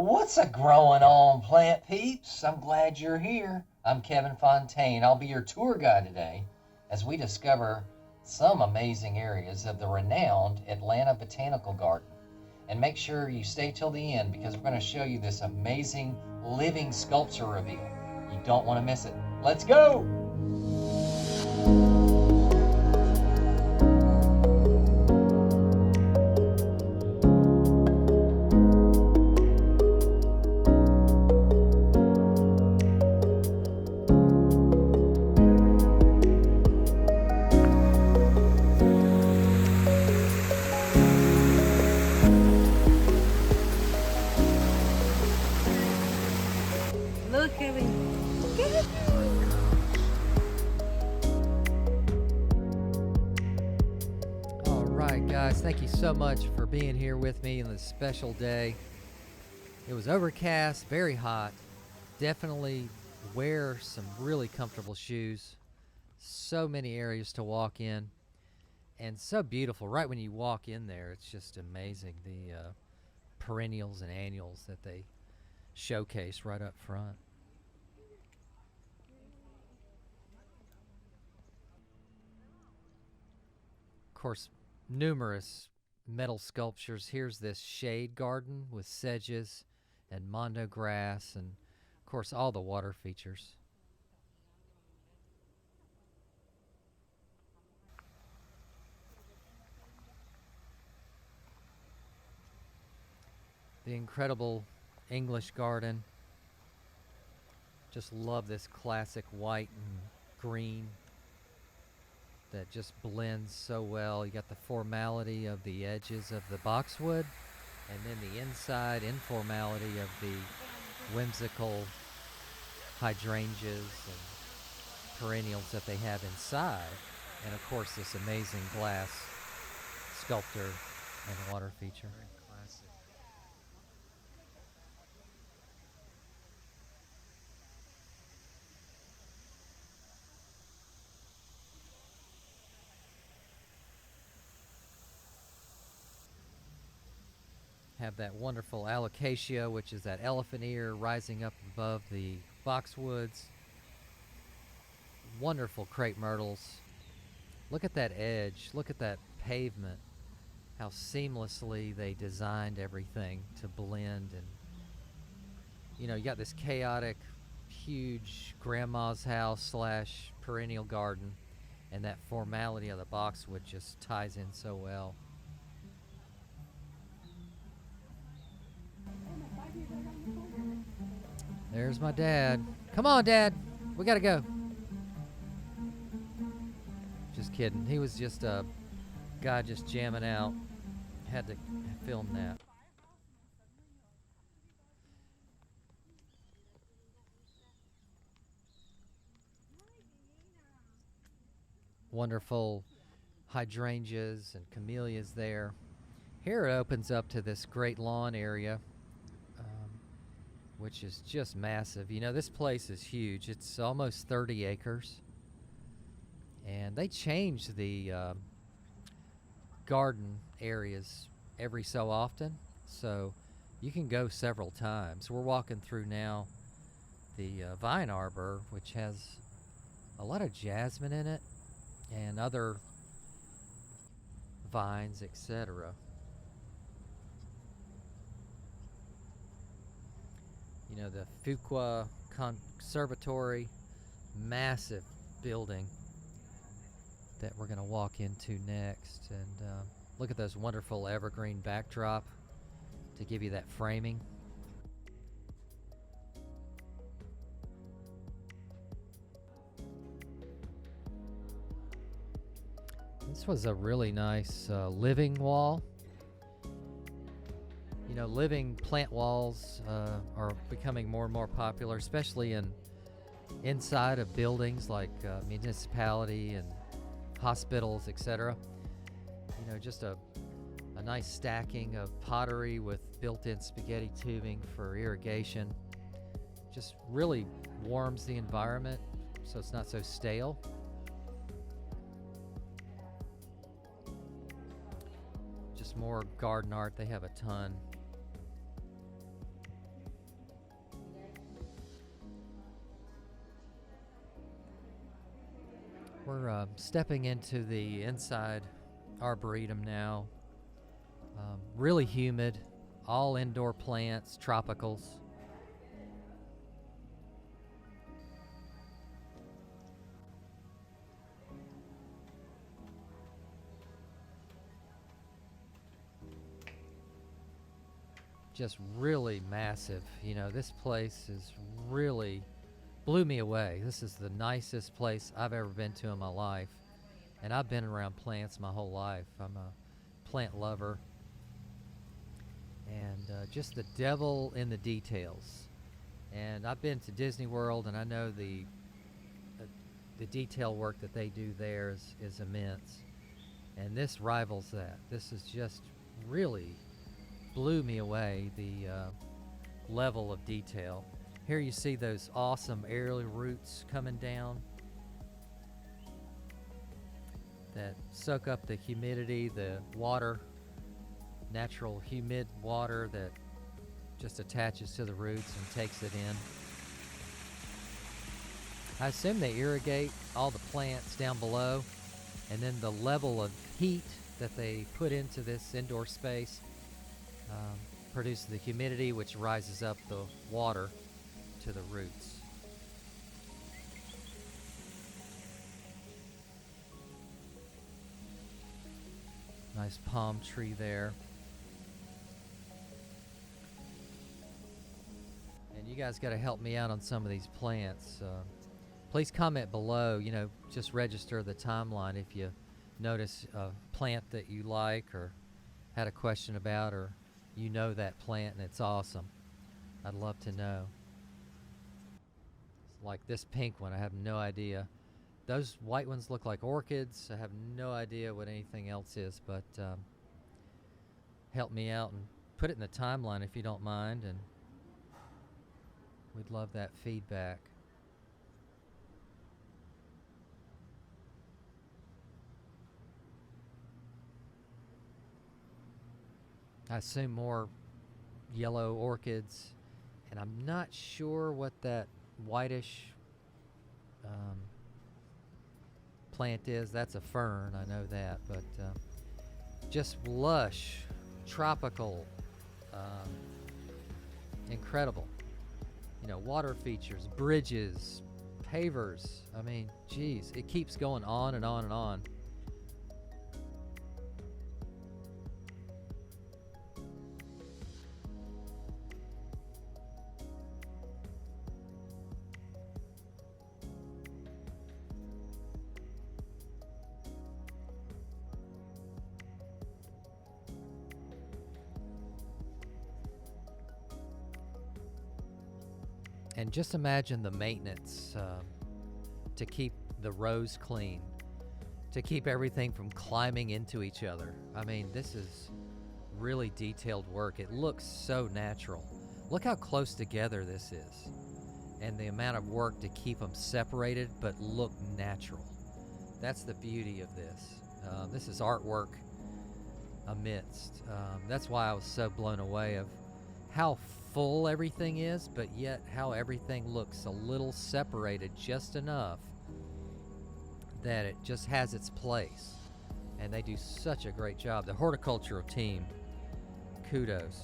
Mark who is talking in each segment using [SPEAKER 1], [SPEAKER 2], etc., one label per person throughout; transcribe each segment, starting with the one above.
[SPEAKER 1] What's a growing on, plant peeps? I'm glad you're here. I'm Kevin Fontaine. I'll be your tour guide today as we discover some amazing areas of the renowned Atlanta Botanical Garden. And make sure you stay till the end because we're going to show you this amazing living sculpture reveal. You don't want to miss it. Let's go!
[SPEAKER 2] Look at me.
[SPEAKER 3] All right, guys, thank you so much for being here with me on this special day. It was overcast, very hot. Definitely wear some really comfortable shoes. So many areas to walk in, and so beautiful. Right when you walk in there, it's just amazing, the perennials and annuals that they showcase right up front. Of course, numerous metal sculptures. Here's this shade garden with sedges and mondo grass, and of course all the water features. The incredible English garden. Just love this classic white and green that just blends so well. You got the formality of the edges of the boxwood, and then the inside informality of the whimsical hydrangeas and perennials that they have inside. And of course this amazing glass sculpture and water feature. Have that wonderful alocasia, which is that elephant ear rising up above the boxwoods. Wonderful crepe myrtles. Look at that edge. Look at that pavement. How seamlessly they designed everything to blend. And you know, you got this chaotic, huge grandma's house slash perennial garden, and that formality of the boxwood just ties in so well. There's my dad. Come on, Dad. We gotta go. Just kidding. He was just a guy just jamming out. Had to film that. Wonderful hydrangeas and camellias there. Here it opens up to this great lawn area, which is just massive. You know, this place is huge. It's almost 30 acres. And they change the garden areas every so often, so you can go several times. We're walking through now the vine arbor, which has a lot of jasmine in it and other vines, etc. You know, the Fuqua Conservatory, massive building that we're going to walk into next. And look at those wonderful evergreen backdrop to give you that framing. This was a really nice living wall. You know, living plant walls are becoming more and more popular, especially inside of buildings like municipality and hospitals, etc. You know, just a nice stacking of pottery with built-in spaghetti tubing for irrigation. Just really warms the environment so it's not so stale. Just more garden art. They have a ton. We're stepping into the inside arboretum now. Really humid, all indoor plants, tropicals. Just really massive. You know, this place is really blew me away. This is the nicest place I've ever been to in my life. And I've been around plants my whole life. I'm a plant lover. And just the devil in the details. And I've been to Disney World, and I know the detail work that they do there is immense. And this rivals that. This is just really blew me away, the level of detail. Here you see those awesome aerial roots coming down that soak up the humidity, the water, natural humid water that just attaches to the roots and takes it in. I assume they irrigate all the plants down below, and then the level of heat that they put into this indoor space produces the humidity, which rises up the water to the roots. Nice palm tree there. And you guys got to help me out on some of these plants. Please comment below, you know, just register the timeline if you notice a plant that you like or had a question about, or you know that plant and it's awesome. I'd love to know. Like this pink one, I have no idea. Those white ones look like orchids. I have no idea what anything else is, but help me out and put it in the timeline if you don't mind, and we'd love that feedback. I assume more yellow orchids, and I'm not sure what that whitish plant is. That's a fern, I know that, but just lush, tropical, incredible. You know, water features, bridges, pavers. I mean, geez, it keeps going on and on and on. And just imagine the maintenance to keep the rows clean, to keep everything from climbing into each other. I mean, this is really detailed work. It looks so natural. Look how close together this is, and the amount of work to keep them separated but look natural. That's the beauty of this. This is artwork amidst. That's why I was so blown away of how full everything is, but yet how everything looks a little separated just enough that it just has its place. And they do such a great job. The horticultural team, kudos.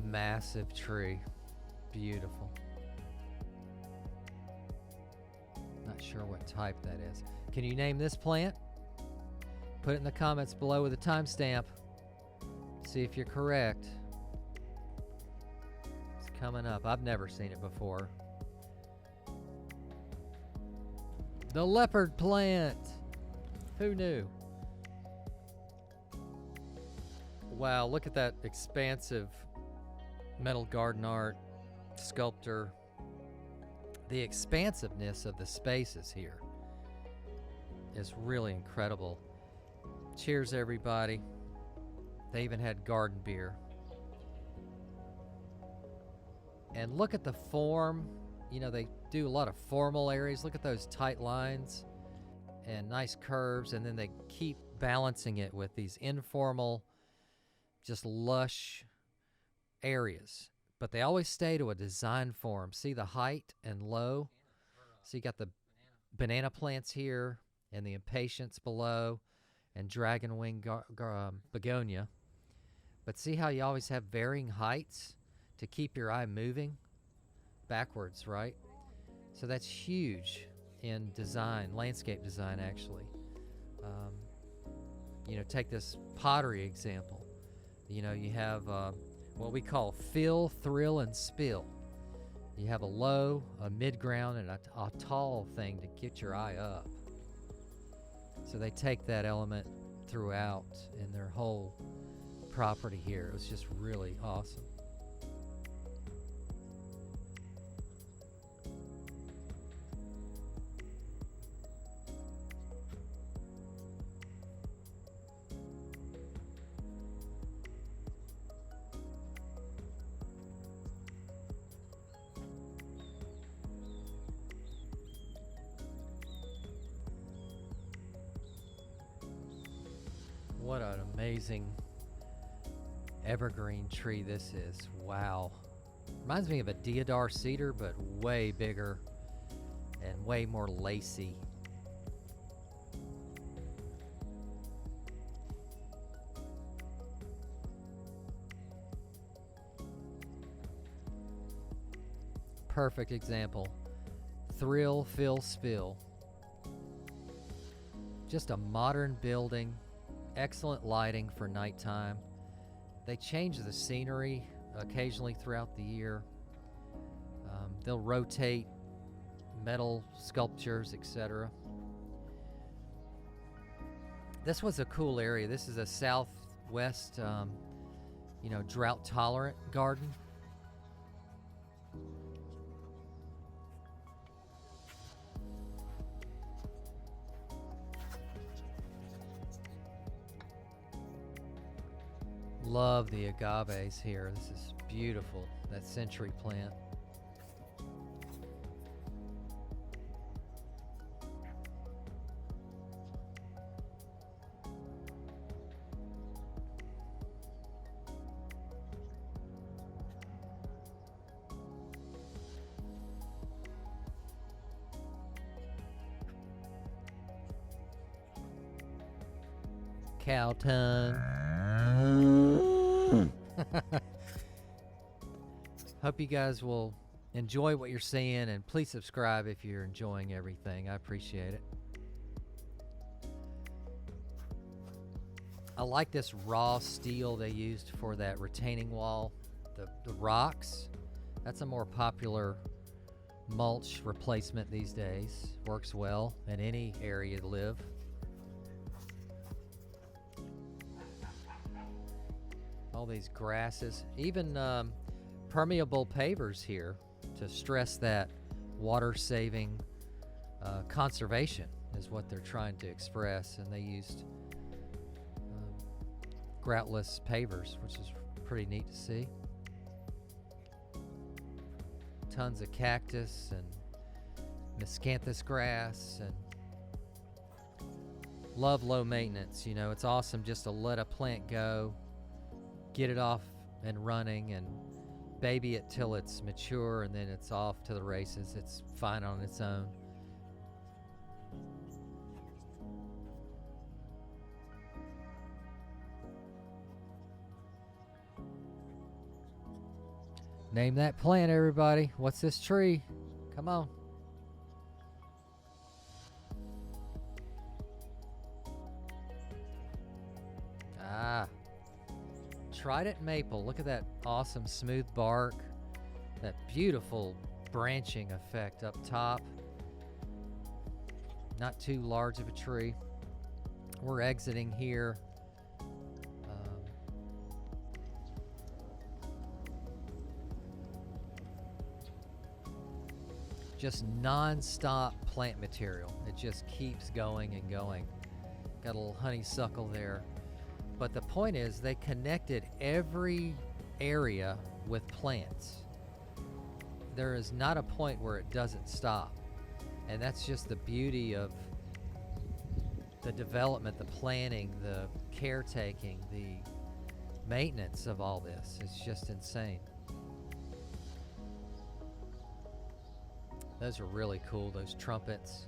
[SPEAKER 3] Massive tree. Beautiful. Not sure what type that is. Can you name this plant? Put it in the comments below with a timestamp. See if you're correct. It's coming up. I've never seen it before. The leopard plant. Who knew? Wow, look at that expansive metal garden art, sculptor. The expansiveness of the spaces here is really incredible. Cheers, everybody. They even had garden beer. And look at the form. You know, they do a lot of formal areas. Look at those tight lines and nice curves, and then they keep balancing it with these informal, just lush areas. But they always stay to a design form. See the height and low? So you got the banana plants here and the impatiens below and dragon wing begonia. But see how you always have varying heights to keep your eye moving backwards, right? So that's huge in design, landscape design actually. You know, take this pottery example. You know, you have what we call fill, thrill, and spill. You have a low, a mid-ground, and a tall thing to get your eye up. So they take that element throughout in their whole property here. It was just really awesome. What an amazing evergreen tree this is. Wow. Reminds me of a deodar cedar, but way bigger and way more lacy. Perfect example. Thrill, fill, spill. Just a modern building. Excellent lighting for nighttime. They change the scenery occasionally throughout the year. They'll rotate metal sculptures, etc. This was a cool area. This is a southwest, drought-tolerant garden. Love the agaves here. This is beautiful, that century plant. Cow tongue. Hope you guys will enjoy what you're seeing, and please subscribe if you're enjoying everything. I appreciate it. I like this raw steel they used for that retaining wall. The rocks, that's a more popular mulch replacement these days. Works well in any area to live. All these grasses, even permeable pavers here to stress that water-saving conservation is what they're trying to express, and they used groutless pavers, which is pretty neat to see. Tons of cactus and miscanthus grass, and love low maintenance. You know, it's awesome just to let a plant go, get it off and running, and baby it till it's mature, and then it's off to the races. It's fine on its own. Name that plant, everybody. What's this tree? Come on. Trident maple. Look at that awesome smooth bark. That beautiful branching effect up top. Not too large of a tree. We're exiting here. Just non-stop plant material. It just keeps going and going. Got a little honeysuckle there. But the point is, they connected every area with plants. there is not a point where it doesn't stop. And that's just the beauty of the development, the planning, the caretaking, the maintenance of all this. It's just insane. Those are really cool, those trumpets.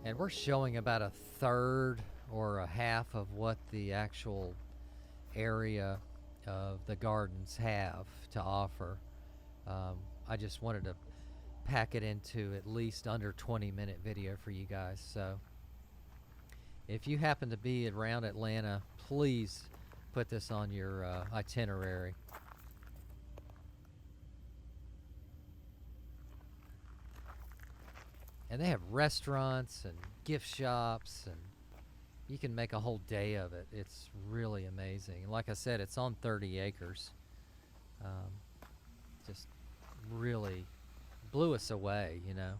[SPEAKER 3] And we're showing about a third or a half of what the actual area of the gardens have to offer. I just wanted to pack it into at least under 20-minute video for you guys. So if you happen to be around Atlanta, please put this on your itinerary. And they have restaurants and gift shops, and you can make a whole day of it. It's really amazing. And like I said, it's on 30 acres. Just really blew us away, you know.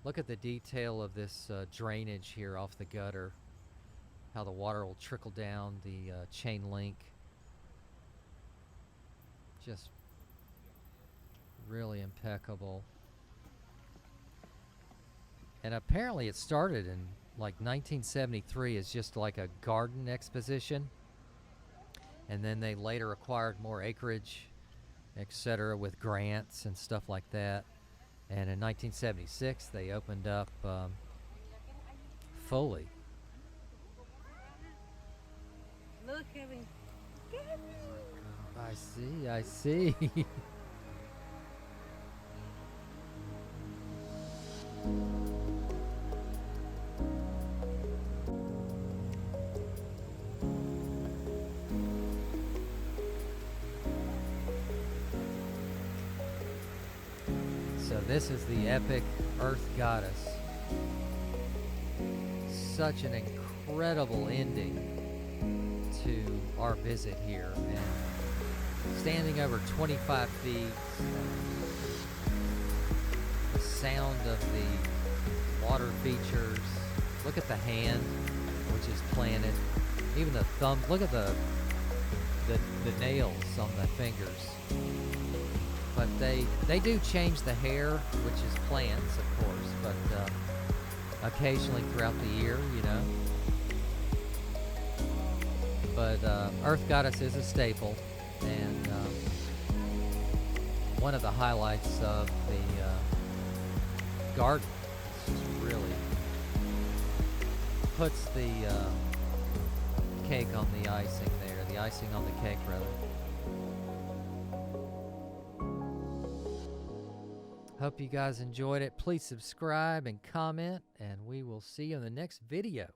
[SPEAKER 3] Look at the detail of this drainage here off the gutter, how the water will trickle down the chain link. Just really impeccable. And apparently it started in like 1973 as just like a garden exposition, and then they later acquired more acreage, etc., with grants and stuff like that. And in 1976 they opened up fully.
[SPEAKER 2] Look, Kevin.
[SPEAKER 3] I see. So this is the epic Earth Goddess. Such an incredible ending to our visit here, and standing over 25 feet, the sound of the water features. Look at the hand, which is planted. Even the thumb. Look at the nails on the fingers. But they do change the hair, which is plants, of course, but occasionally throughout the year, you know. But Earth Goddess is a staple, and one of the highlights of the garden. It's just really puts the cake on the icing there, the icing on the cake, rather. Hope you guys enjoyed it. Please subscribe and comment, and we will see you in the next video.